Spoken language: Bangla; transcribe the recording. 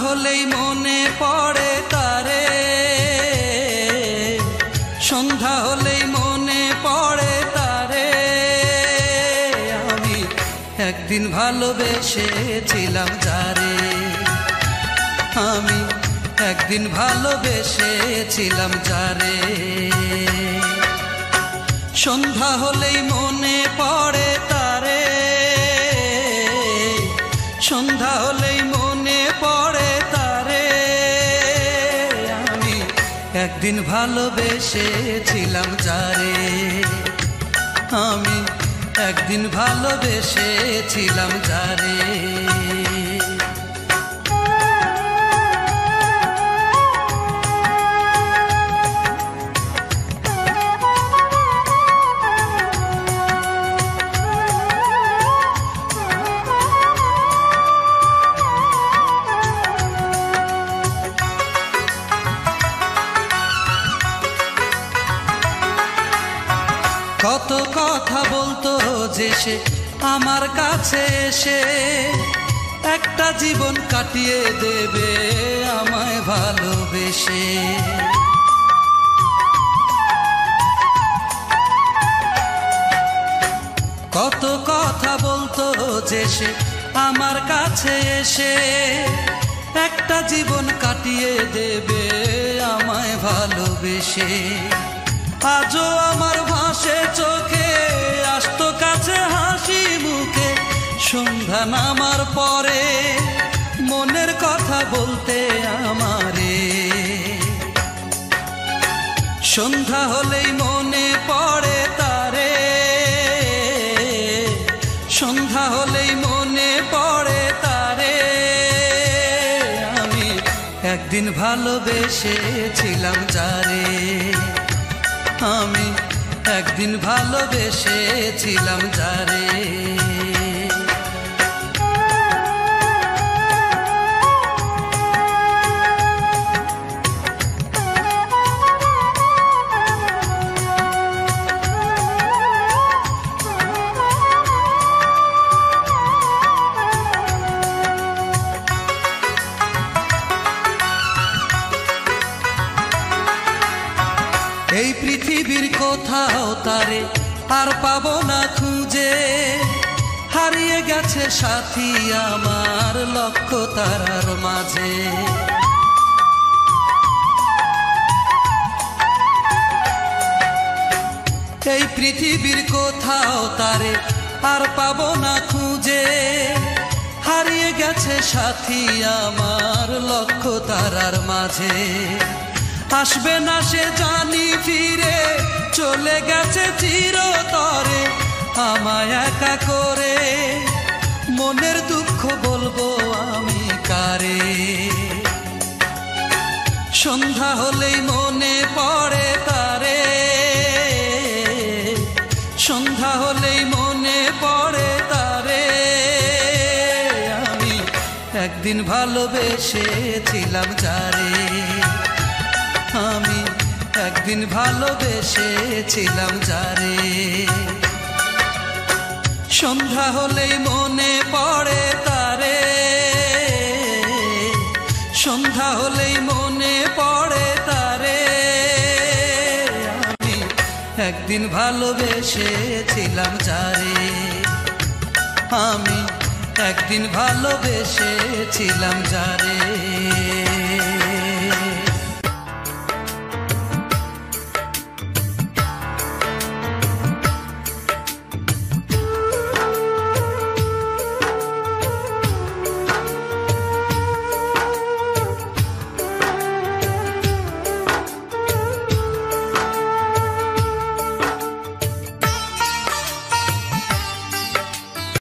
হলেই মনে পড়ে তারে, সন্ধ্যা হলেই মনে পড়ে তারে। আমি একদিন ভালোবেসেছিলাম যারে, আমি একদিন ভালোবেসেছিলাম যারে। সন্ধ্যা হলেই মনে পড়ে তারে, সন্ধ্যা হলেই মনে পড়ে তারে। আমি একদিন ভালোবেসেছিলাম যারে, আমি একদিন ভালোবেসেছিলাম যারে। কত কথা বলতো যে সে আমার কাছে এসে, একটা জীবন কাটিয়ে দেবে আমায় ভালোবেসে। কত কথা বলতো যে সে আমার কাছে এসে, একটা জীবন কাটিয়ে দেবে আমায় ভালোবেসে। আজও আমার ভাসে চোখে, আসতো কাছে হাসি মুখে, সন্ধ্যা নামার পরে মনের কথা বলতে আমারে। সন্ধ্যা হলেই মনে পড়ে তারে, সন্ধ্যা হলেই মনে পড়ে তারে। আমি একদিন ভালোবেসেছিলাম যারে, আমি একদিন ভালোবেসেছিলাম যারে। এই পৃথিবীর কোথাও তারে আর পাবো না খুঁজে, হারিয়ে গেছে সাথী আমার লক্ষ তারার মাঝে। এই পৃথিবীর কোথাও তারে আর পাবো না খুঁজে, হারিয়ে গেছে সাথী আমার লক্ষ তারার মাঝে। আসবে না সে জানি ফিরে, চলে গেছে চিরতরে আমায় একা করে। মনের দুঃখ বলবো আমি কারে। সন্ধ্যা হলেই মনে পড়ে তারে, সন্ধ্যা হলেই মনে পড়ে তারে। আমি একদিন ভালোবেসেছিলাম যারে, আমি একদিন ভালোবেসেছিলাম যারে। সন্ধ্যা হলেই মনে পড়ে তারে, সন্ধ্যা হলেই মনে পড়ে তারে। আমি একদিন ভালোবেসেছিলাম যারে, আমি একদিন ভালোবেসেছিলাম যারে।